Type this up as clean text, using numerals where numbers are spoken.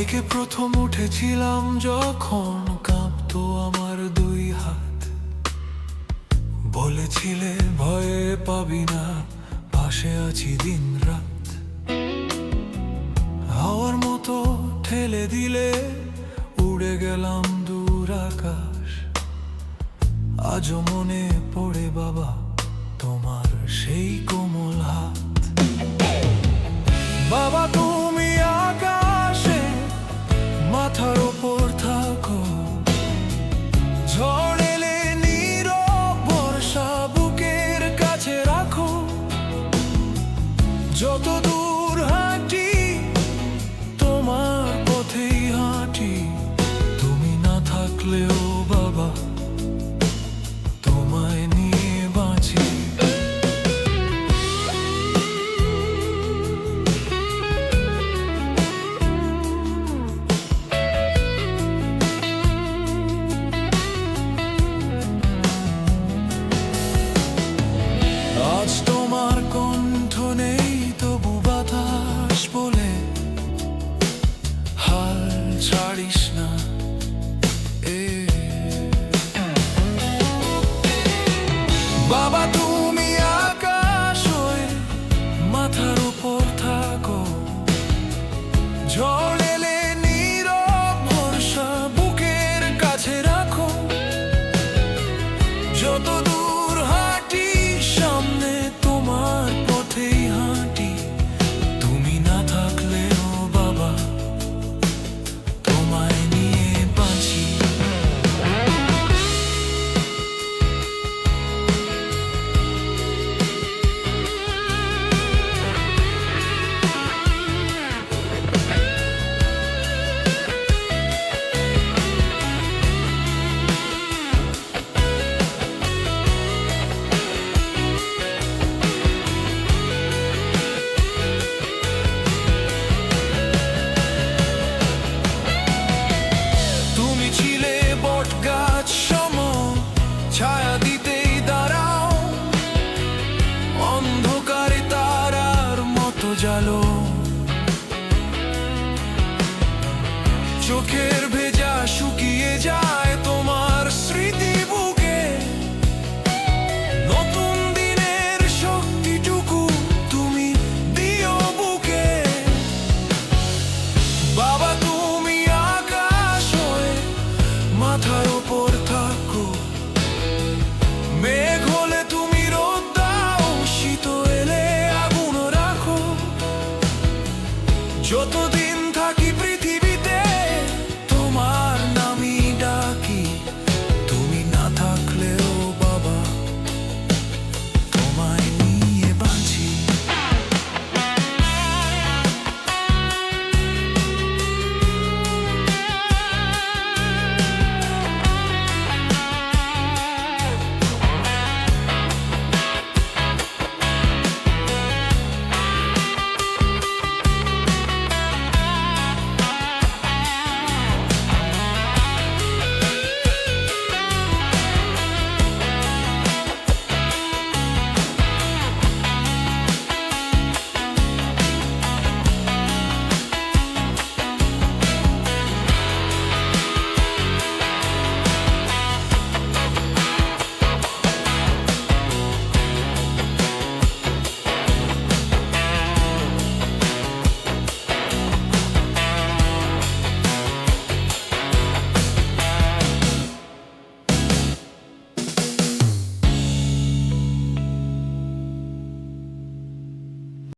বাইকে প্রথম উঠেছিলাম যখন কাঁপতো আমার দুই হাত। বলেছিলে ভয়ে পাবি না, পাশে আছি দিন রাত। হাওয়ার মতো ঠেলে দিলে উড়ে গেলাম দূর আকাশ। আজও মনে পড়ে বাবা তোমার সেই কোমল হাত। বাবা তুমি আকাশে মাথার ওপর থাকো, ঝড় এলে নীরব বর্ষা বুকের কাছে রাখো। যত দূর হাঁটি তোমার পথেই হাঁটি, তুমি না থাকলেও